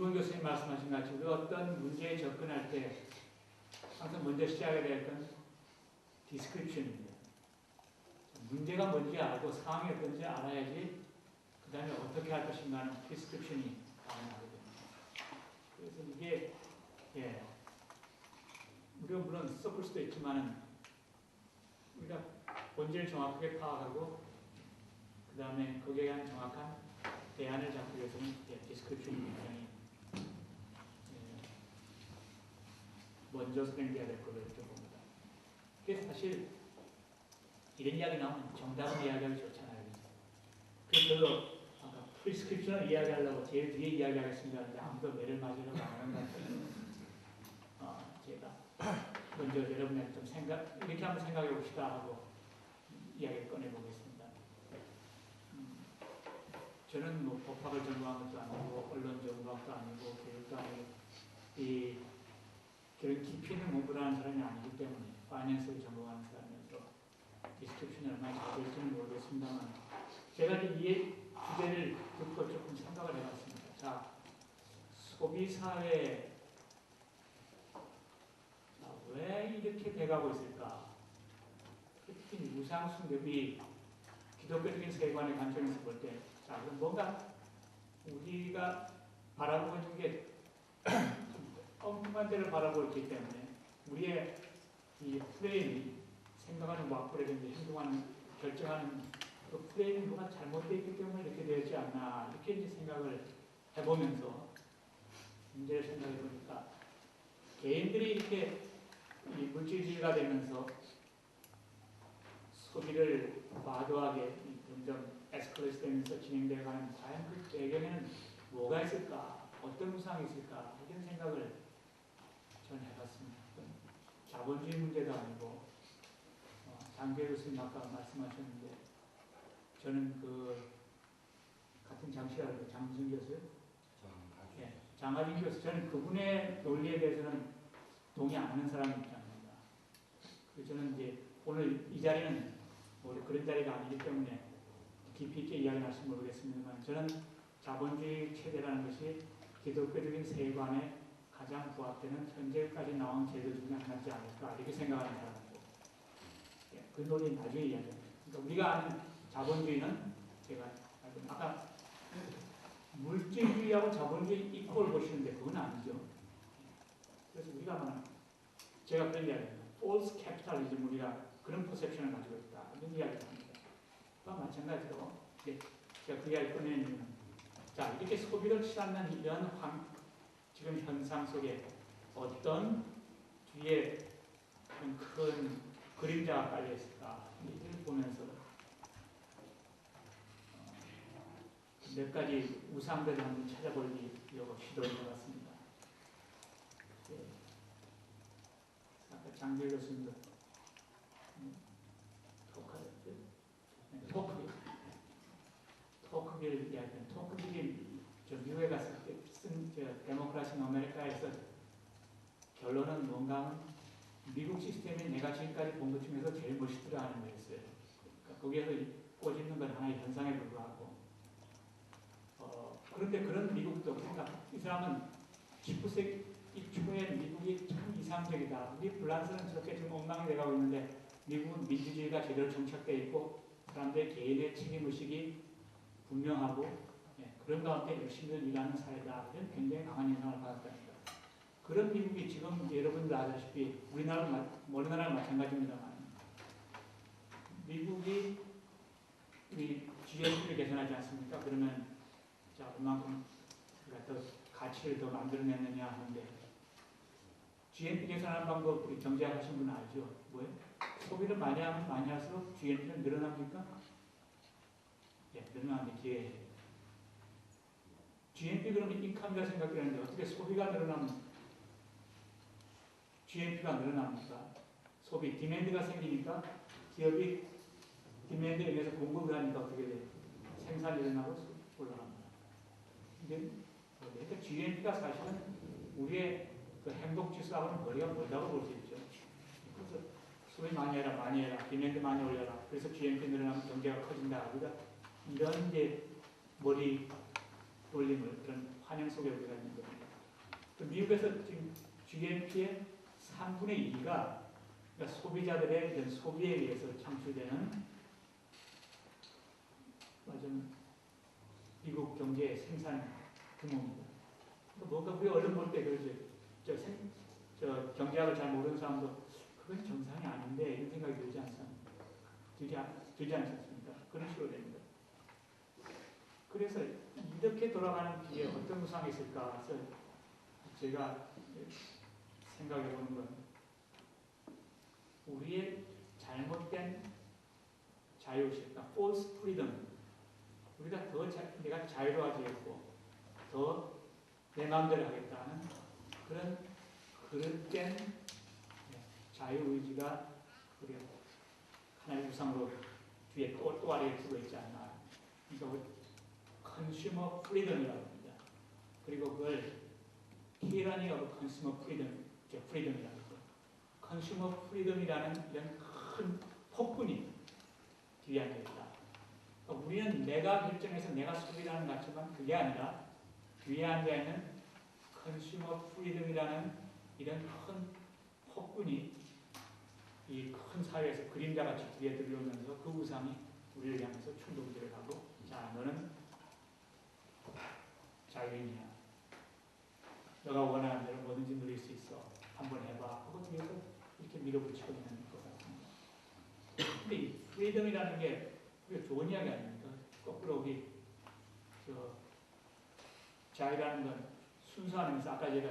김구은 교수님 말씀하신 것 같이 우리가 어떤 문제에 접근할 때 항상 먼저 시작해야 될 건 디스크립션입니다. 문제가 뭔지 알고 상황이 어떤지 알아야지 그 다음에 어떻게 할 것인가 하는 디스크립션이 가능하게 됩니다. 그래서 이게 우리가 물론 섞을 수도 있지만 우리가 본질을 정확하게 파악하고 그 다음에 거기에 대한 정확한 대안을 잡기 위해서는 디스크립션이 굉장히 먼저 선행돼야 될 거로 이렇게 봅니다. 그래서 사실 이런 이야기 나오면 정답을 이야기하기 좋잖아요. 그래서 아까 프리스크립션을 이야기하려고 제일 뒤에 이야기하겠습니다 하는데 아무도 매를 맞으려고 안 하는 것 같아요. 제가 먼저 여러분한테 좀 이렇게 한번 생각해 봅시다 하고 이야기를 꺼내보겠습니다. 저는 뭐 법학을 전공한 것도 아니고 언론 전공학도 아니고 교육도 아니고 그런 깊이 있는 공부를 하는 사람이 아니기 때문에 파이낸스를 전공하는 사람이어서 디스크립션이 얼마나 잘 될지는 모르겠습니다만 제가 이 주제를 듣고 조금 생각을 해봤습니다. 자, 소비사회 왜 이렇게 돼가고 있을까? 특히 무상숭배비 기독교적인 세관의 관점에서 볼 때, 자, 그럼 뭔가 우리가 바라보고 있는 게 엉뚱한 데를 바라보고 있기 때문에 우리의 이 프레임이 생각하는 와꾸라든지 행동하는, 결정하는 그 프레임이 뭐가 잘못되어 있기 때문에 이렇게 되지 않나 이렇게 이제 생각을 해보면서 문제를 생각해 보니까 개인들이 이렇게 이 물질주의가 되면서 소비를 과도하게 점점 에스컬레이트 되면서 진행되어가는 과연 그 배경에는 뭐가 있을까? 어떤 무상이 있을까? 이런 생각을 저는 해봤습니다. 자본주의 문제도 아니고 장기회 교수님 아까 말씀하셨는데 저는 그 같은 장씨라고 장무승 교수요? 장하진 교수. 저는 그분의 논리에 대해서는 동의 안 하는 사람이 입장입니다. 그래서 저는 이제 오늘 이 자리는 뭐 그런 자리가 아니기 때문에 깊이 있게 이야기를 할지 모르겠습니다만 저는 자본주의 체제라는 것이 기독교적인 세관에 가장 부합되는 현재까지 나온 제도 중에 하나지 않을까 이렇게 생각하는 사람이고 그 논리는 나중에 이야기합니다. 그러니까 우리가 아는 자본주의는 제가 아까 물질주의하고 자본주의 이퀄 보시는데 그건 아니죠. 그래서 우리가 말하는 제가 그런 이야기합니다. false capitalism 우리가 그런 퍼셉션을 가지고 있다. 이런 이야기를 합니다. 그와 마찬가지로 제가 그 이야기 꺼내는 이유는 자 이렇게 소비를 취하는 이런 지금 현상 속에 어떤 뒤에 큰 그림자가 깔려 있을까 이를 보면서 몇 가지 우상들을 한번 찾아보려고 시도를 해봤습니다. 아까 장길 교수님도 토크빌 이야기는 토크빌이 저 미국에 갔을 때 쓴 데모크라시 인 아메리카에서 결론은 뭔가 하면 미국 시스템이 내가 지금까지 본 것 중에서 제일 멋있더라 하는 거였어요. 그러니까 거기에서 꽂있는 건 하나의 현상에 불과하고 그런데 그런 미국도 그러니까 이 사람은 19세기 초에 미국이 참 이상적이다. 우리 프랑스는 저렇게 지금 엉망이 돼가고 있는데 미국은 민주주의가 제대로 정착되어 있고 사람들의 개인의 책임의식이 분명하고 그런 가운데 열심히 일하는 사회다. 이런 굉장히 강한 인상을 받았답니다. 그런 미국이 지금 여러분들 아시다시피 우리나라, 어느 나라나 마찬가지입니다만 미국이 우리 GNP를 개선하지 않습니까? 그러면 자 얼마큼 우리가 더 가치를 더 만들어내느냐 하는데 GNP 개선하는 방법 우리 경제학 하신 분 알죠? 뭐예요? 소비를 많이 하면 많이 할수록 GNP는 늘어납니까? 늘어나는 기회예요. GNP 그러면 인컴이라 생각되는데 어떻게 소비가 늘어나면 GNP가 늘어납니까? 소비, 디맨드가 생기니까 기업이 디맨드에 의해서 공급을 하니까 어떻게 돼요? 생산이 일어나고 올라갑니다. 근데 그러니까 GNP가 사실은 우리의 그 행복지수하고는 거리가 멀다고 볼 수 있죠. 그래서 소비 많이 해라, 많이 해라, 디맨드 많이 올려라. 그래서 GNP 늘어나면 경제가 커진다. 우리가 이런 이제 머리 돌림을 그런 환영 속에 우리가 있는 겁니다. 또 미국에서 지금 GNP의 3분의 2가 그러니까 소비자들의 이런 소비에 의해서 창출되는 미국 경제의 생산 규모입니다. 뭔가 우리 언론 볼 때 그러죠. 저 경제학을 잘 모르는 사람도 그건 정상이 아닌데 이런 생각이 들지 않습니까? 그런 식으로 됩니다. 그래서 이렇게 돌아가는 뒤에 어떤 우상이 있을까 해서 제가 생각해 보는 건 우리의 잘못된 자유의식, 그러니까 false freedom. 우리가 내가 자유로워지겠고 더 내 마음대로 하겠다는 그런 그릇된 자유의지가 우리 하나의 우상으로 뒤에 또 아래에 두고 있지 않나. 이거 consumer freedom이라고 합니다. 그리고 그걸 tyranny of consumer freedom이라고 합니다. consumer freedom이라는 이런 큰 폭군이 뒤에 앉아 있다. 그러니까 우리는 내가 결정해서 내가 소비하는 것 같지만 그게 아니라 뒤에 앉아 있는 consumer freedom이라는 이런 큰 폭군이 이 큰 사회에서 그림자같이 뒤에 들어오면서 그 우상이 우리를 향해서 충동질을 하고 자 너는 자유인이야. 너가 원하는 대로 뭐든지 누릴 수 있어. 한번 해봐. 하고 뒤에서 이렇게 밀어붙이고 있는 것 같습니다. 근데 이 프리덤이라는 게 우리가 좋은 이야기 아닙니까? 거꾸로 우리 자유라는 건 순수하면서 아까 제가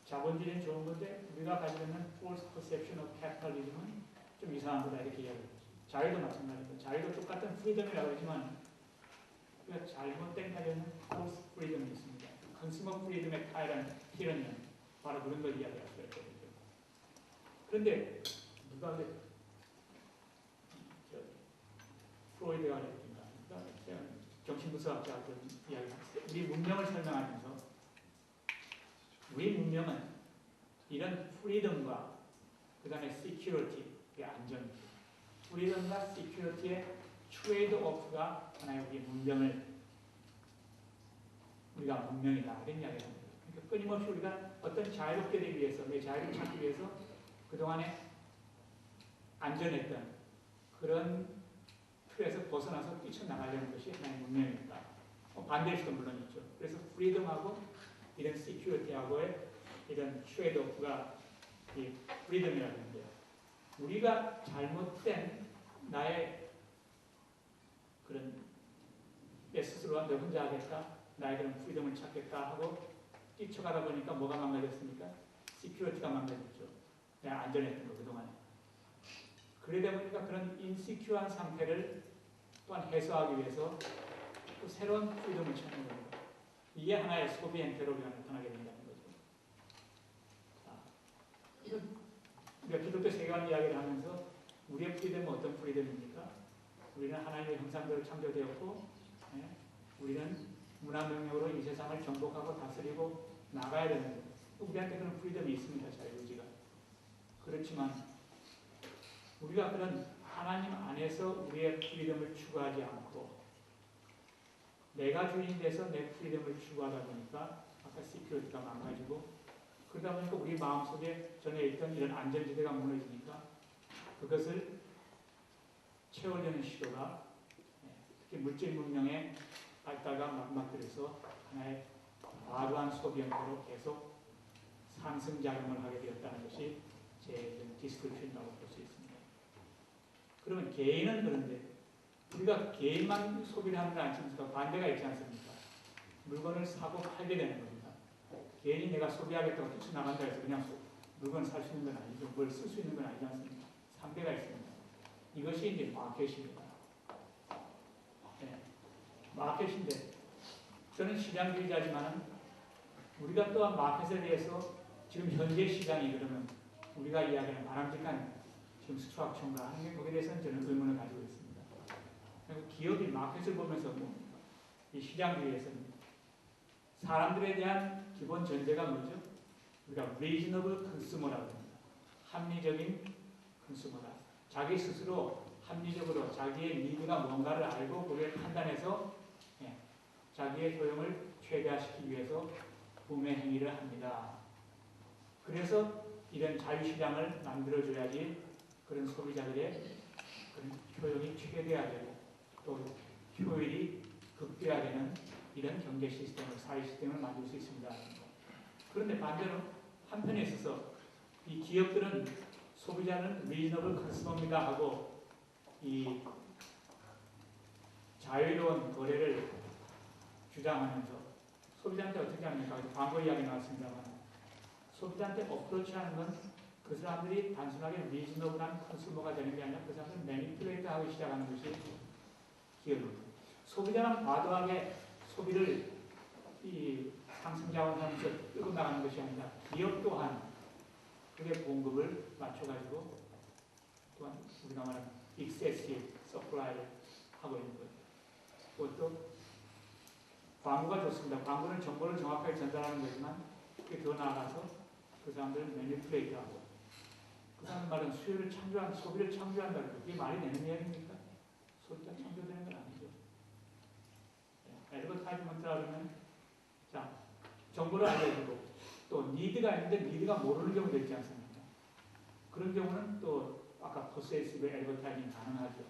자본주의는 좋은 건데 우리가 가지고 있는 false perception of capitalism은 좀 이상한 거다 이렇게 이야기해요. 자유도 마찬가지입니다. 자유도 똑같은 프리덤이라고 하지만 우리가 잘못된 가지는 false freedom이 있습니다. consumer freedom의 tyranny는 바로 그런 걸 이야기할 수가 있거든요. 그런데 누가 프로이드가 그랬던가 정신분석학자가 그런 이야기를 했어요. 우리 문명을 설명하면서 우리 문명은 이런 프리덤과 그 다음에 security의 안전, 프리덤과 security의 트레이드 오프가 하나의 우리 문명을 우리가 문명이다 이런 이야기를 합니다. 그러니까 끊임없이 우리가 어떤 자유롭게 되기 위해서 내 자유를 찾기 위해서 그동안에 안전했던 그런 틀에서 벗어나서 뛰쳐나가려는 것이 하나의 문명입니다. 반대일 수도 물론 있죠. 그래서 프리덤하고 이런 시큐리티하고의 이런 트레이드 오프가 이 프리덤이라고 하는데요. 우리가 잘못된 나의 그런 내 스스로가 내 혼자 하겠다, 나의 그런 프리덤을 찾겠다 하고 뛰쳐가다 보니까 뭐가 망가졌습니까? 시큐리티가 망가졌죠. 내가 안전했던 거 그동안에. 그러다 보니까 그런 인시큐한 상태를 또한 해소하기 위해서 또 새로운 프리덤을 찾는 겁니다. 이게 하나의 소비 행태로 나타나게 된다는 거죠. 우리가 기독교 세계관 이야기를 하면서 우리의 프리덤은 어떤 프리덤입니까? 우리는 하나님의 형상대로 창조되었고 우리는 문화명령으로 이 세상을 정복하고 다스리고 나가야 되는 거예요. 우리한테 그런 프리덤이 있습니다. 자유의지가. 그렇지만 우리가 그런 하나님 안에서 우리의 프리덤을 추구하지 않고 내가 주인 돼서 내 프리덤을 추구하다 보니까 아까 시큐리티가 망가지고 그러다 보니까 우리 마음속에 전에 있던 이런 안전지대가 무너지니까 그것을 채우려는 시도가 특히 물질 문명의 발달과 맞먹들어서 하나의 과도한 소비 형태로 계속 상승작용을 하게 되었다는 것이 제 디스크립션이라고 볼 수 있습니다. 그러면 개인은 그런데 우리가 개인만 소비를 하는 건 아니십니까? 반대가 있지 않습니까? 물건을 사고 팔게 되는 겁니다. 개인이 내가 소비하겠다고 뛰쳐나간다 해서 그냥 물건을 살 수 있는 건 아니죠. 뭘 쓸 수 있는 건 아니지 않습니까? 상대가 있습니다. 이것이 이제 마켓입니다. 네. 마켓인데 저는 시장주의자지만 우리가 또한 마켓에 대해서 지금 현재 시장이 그러면 우리가 이야기하는 바람직한 지금 수출학청과 하는 게 거기에 대해서는 저는 의문을 가지고 있습니다. 기업이 마켓을 보면서 뭡니까? 이 시장주의에서는 사람들에 대한 기본 전제가 뭐죠? 우리가 reasonable consumer라고 합니다. 합리적인 컨슈머다. 자기 스스로 합리적으로 자기의 니드가 뭔가를 알고 그걸 판단해서 자기의 효용을 최대화시키기 위해서 구매 행위를 합니다. 그래서 이런 자유시장을 만들어줘야지 그런 소비자들의 그런 효용이 최대화되고 또 효율이 극대화되는 이런 경제 시스템을, 사회 시스템을 만들 수 있습니다. 그런데 반대로 한편에 있어서 이 기업들은 소비자는 리저너블 컨슈머입니다 하고 이 자유로운 거래를 주장하면서 소비자한테 어떻게 합니까? 광고 이야기 나왔습니다만 소비자한테 어프로치하는 건 그 사람들이 단순하게 리즈너블한 컨슈머가 되는 게 아니라 그 사람들을 매니플레이트하기 시작하는 것이 기업입니다. 소비자는 과도하게 소비를 이 상승자원하면서 끌고 나가는 것이 아니라 기업 또한 그게 공급을 맞춰가지고 또한 우리가 말하는 excessive supply를 하고 있는 거예요. 그것도 광고가 좋습니다. 광고는 정보를 정확하게 전달하는 거지만 그게 더 나아가서 그 사람들을 매니플레이트하고 그 사람 말은 수요를 창조한, 소비를 창조한다는 거 그게 말이 되는 이야기입니까? 소비가 창조되는 건 아니죠. 애드버타이즈먼트라 그러면 자 정보를 알려주고 또 니드가 있는데 니드가 모르는 경우도 있지 않습니까? 그런 경우는 또 아까 포세이티브 애드버타이징 가능하죠.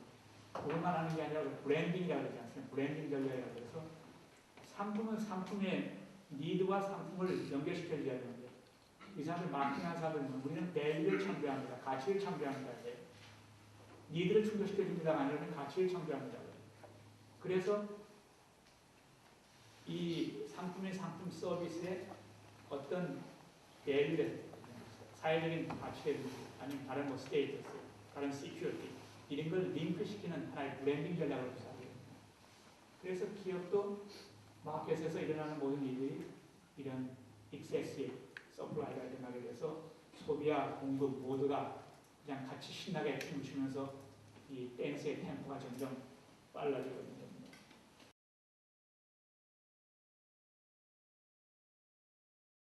그것만 하는 게 아니라 브랜딩이라고 그러지 않습니까? 브랜딩 전략이라고 해서 상품은 상품의 니드와 상품을 연결시켜줘야 되는데 이 사람들 마케팅하는 사람들은 우리는 밸류를 창조합니다. 가치를 창조합니다. 니드를 충족시켜줍니다가 아니라 가치를 창조합니다. 그래서 이 상품의 상품 서비스에 어떤 밸류를 사회적인 가치라든지 아니면 다른 뭐 스테이터스, 다른 시큐리티 이런 걸 링크시키는 하나의 브랜딩 전략을 구사하게 됩니다. 그래서 기업도 마켓에서 일어나는 모든 일들이 이런 excessive supply가 일어나게 돼서 소비와 공급 모두가 그냥 같이 신나게 춤을 추면서 이 댄스의 템포가 점점 빨라지고